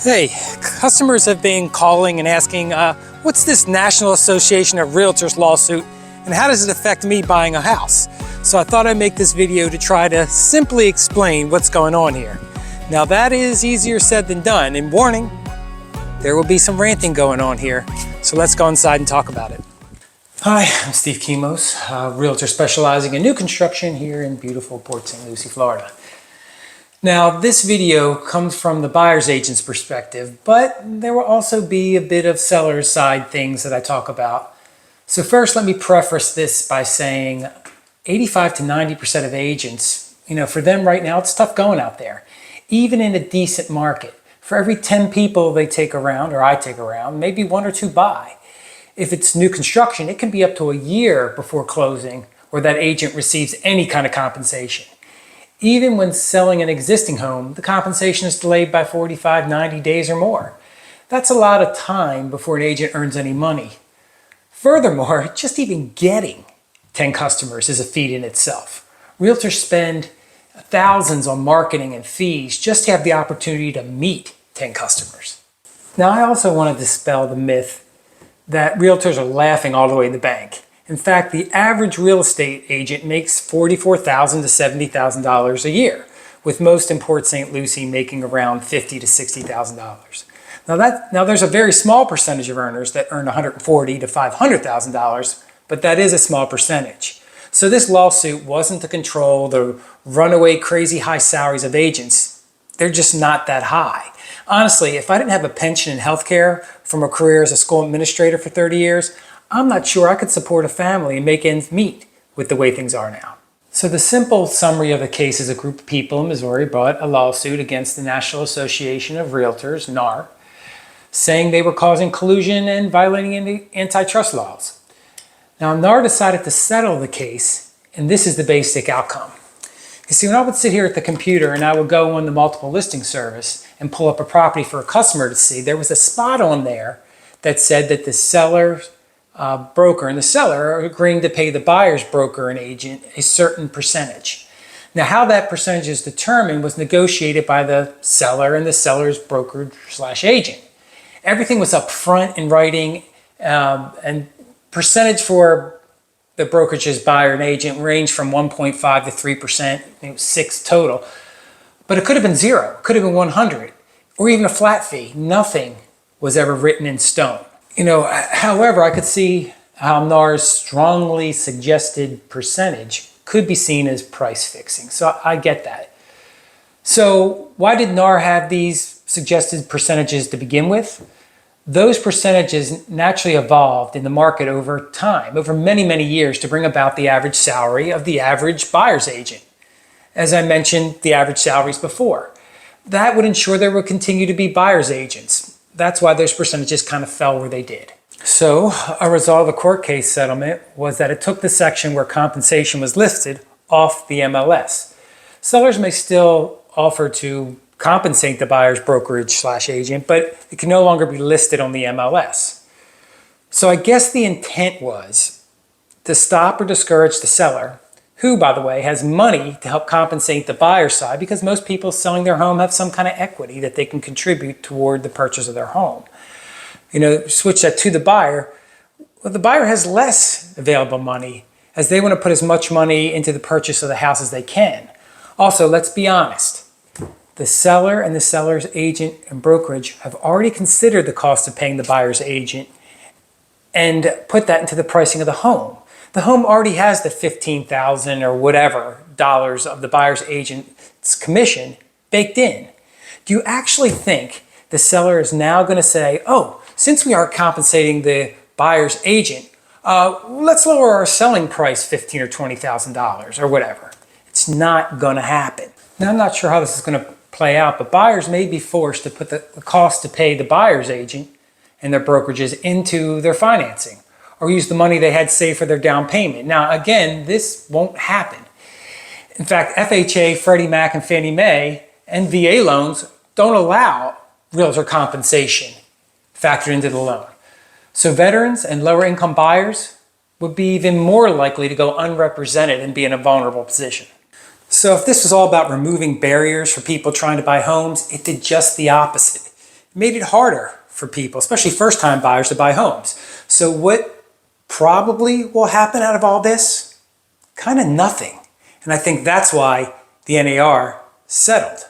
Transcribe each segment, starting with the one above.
Hey, customers have been calling and asking, what's this National Association of Realtors lawsuit and how does it affect me buying a house? So I thought I'd make this video to try to simply explain what's going on here. Now that is easier said than done, and warning, there will be some ranting going on here. So let's go inside and talk about it. Hi, I'm Steve Kimos, a realtor specializing in new construction here in beautiful Port St. Lucie, Florida. Now, this video comes from the buyer's agent's perspective, but there will also be a bit of seller's side things that I talk about. So first, let me preface this by saying 85 to 90% of agents, for them right now, it's tough going out there. Even in a decent market, for every 10 people they take around, or I take around, maybe one or two buy. If it's new construction, it can be up to a year before closing or that agent receives any kind of compensation. Even when selling an existing home, the compensation is delayed by 45, 90 days or more. That's a lot of time before an agent earns any money. Furthermore, just even getting 10 customers is a feat in itself. Realtors spend thousands on marketing and fees just to have the opportunity to meet 10 customers. Now, I also want to dispel the myth that realtors are laughing all the way to the bank. In fact, the average real estate agent makes $44,000 to $70,000 a year, with most in Port St. Lucie making around $50,000 to $60,000. Now there's a very small percentage of earners that earn $140,000 to $500,000, but that is a small percentage. So this lawsuit wasn't to control the runaway crazy high salaries of agents. They're just not that high. Honestly, if I didn't have a pension and health care from a career as a school administrator for 30 years, I'm not sure I could support a family and make ends meet with the way things are now. So the simple summary of the case is a group of people in Missouri brought a lawsuit against the National Association of Realtors, NAR, saying they were causing collusion and violating antitrust laws. Now, NAR decided to settle the case, and this is the basic outcome. You see, when I would sit here at the computer and I would go on the multiple listing service and pull up a property for a customer to see, there was a spot on there that said that the seller's broker and the seller are agreeing to pay the buyer's broker and agent a certain percentage. Now, how that percentage is determined was negotiated by the seller and the seller's broker/agent. Everything was up front in writing, and percentage for the brokerage's buyer and agent ranged from 1.5 to 3%, 6 total. But it could have been 0, it could have been 100, or even a flat fee. Nothing was ever written in stone. However, I could see how NAR's strongly suggested percentage could be seen as price fixing. So I get that. So why did NAR have these suggested percentages to begin with? Those percentages naturally evolved in the market over time, over many, many years, to bring about the average salary of the average buyer's agent. As I mentioned, the average salaries before. That would ensure there would continue to be buyer's agents. That's why those percentages kind of fell where they did. So a result of the court case settlement was that it took the section where compensation was listed off the MLS. Sellers may still offer to compensate the buyer's brokerage/agent, but it can no longer be listed on the MLS. So I guess the intent was to stop or discourage the seller, who, by the way, has money to help compensate the buyer's side, because most people selling their home have some kind of equity that they can contribute toward the purchase of their home. Switch that to the buyer. Well, the buyer has less available money, as they want to put as much money into the purchase of the house as they can. Also, let's be honest. The seller and the seller's agent and brokerage have already considered the cost of paying the buyer's agent and put that into the pricing of the home. The home already has the $15,000 or whatever dollars of the buyer's agent's commission baked in. Do you actually think the seller is now going to say, oh, since we are compensating the buyer's agent, let's lower our selling price $15,000 or $20,000 or whatever? It's not going to happen. Now, I'm not sure how this is going to play out, but buyers may be forced to put the cost to pay the buyer's agent and their brokerages into their financing, or use the money they had saved for their down payment. Now, again, this won't happen. In fact, FHA, Freddie Mac, and Fannie Mae, and VA loans don't allow realtor compensation factored into the loan. So veterans and lower income buyers would be even more likely to go unrepresented and be in a vulnerable position. So if this was all about removing barriers for people trying to buy homes, it did just the opposite. It made it harder for people, especially first-time buyers, to buy homes. So what probably will happen out of all this? Kind of nothing. And I think that's why the NAR settled.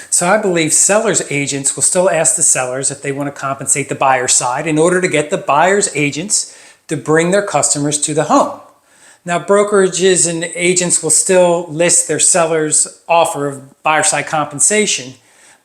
So I believe sellers' agents will still ask the sellers if they want to compensate the buyer's side in order to get the buyer's agents to bring their customers to the home. Now, brokerages and agents will still list their seller's offer of buyer side compensation,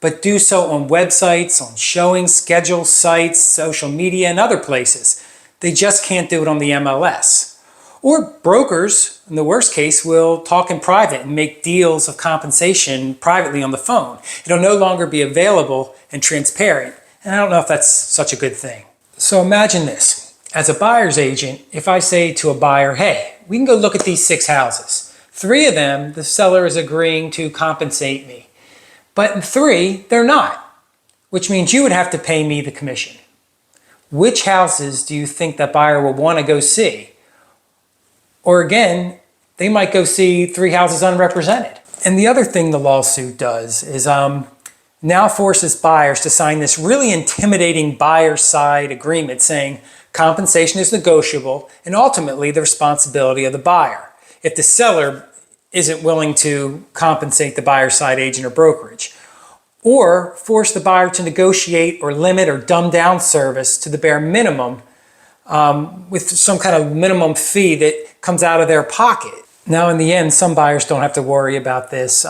but do so on websites, on showing schedule sites, social media, and other places. They just can't do it on the MLS. Or brokers, in the worst case, will talk in private and make deals of compensation privately on the phone. It'll no longer be available and transparent, and I don't know if that's such a good thing. So imagine this. As a buyer's agent, if I say to a buyer, hey, we can go look at these 6 houses. 3 of them, the seller is agreeing to compensate me. But in 3, they're not, which means you would have to pay me the commission. Which houses do you think that buyer will want to go see? Or again, they might go see 3 houses unrepresented. And the other thing the lawsuit does is now forces buyers to sign this really intimidating buyer side agreement saying compensation is negotiable and ultimately the responsibility of the buyer if the seller isn't willing to compensate the buyer side agent or brokerage, or force the buyer to negotiate or limit or dumb down service to the bare minimum with some kind of minimum fee that comes out of their pocket. Now, in the end, some buyers don't have to worry about this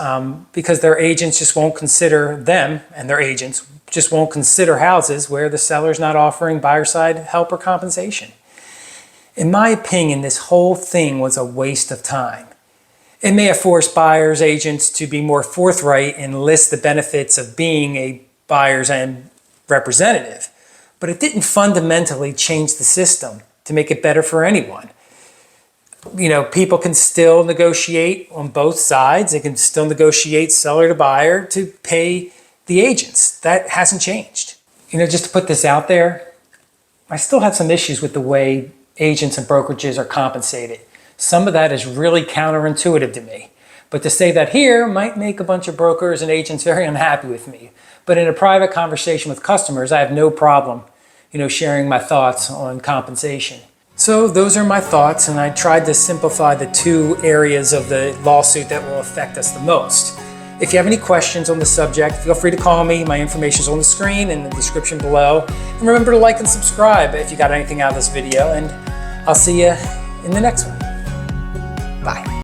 because their agents just won't consider them, and their agents just won't consider houses where the seller's not offering buyer side help or compensation. In my opinion, this whole thing was a waste of time. It may have forced buyers' agents to be more forthright and list the benefits of being a buyer's and representative, but it didn't fundamentally change the system to make it better for anyone. You know, people can still negotiate on both sides. They can still negotiate seller to buyer to pay the agents. That hasn't changed. You know, just to put this out there, I still have some issues with the way agents and brokerages are compensated. Some of that is really counterintuitive to me. But to say that here might make a bunch of brokers and agents very unhappy with me. But in a private conversation with customers, I have no problem, you know, sharing my thoughts on compensation. So those are my thoughts, and I tried to simplify the 2 areas of the lawsuit that will affect us the most. If you have any questions on the subject, feel free to call me. My information is on the screen and in the description below. And remember to like and subscribe if you got anything out of this video, and I'll see you in the next one. Bye.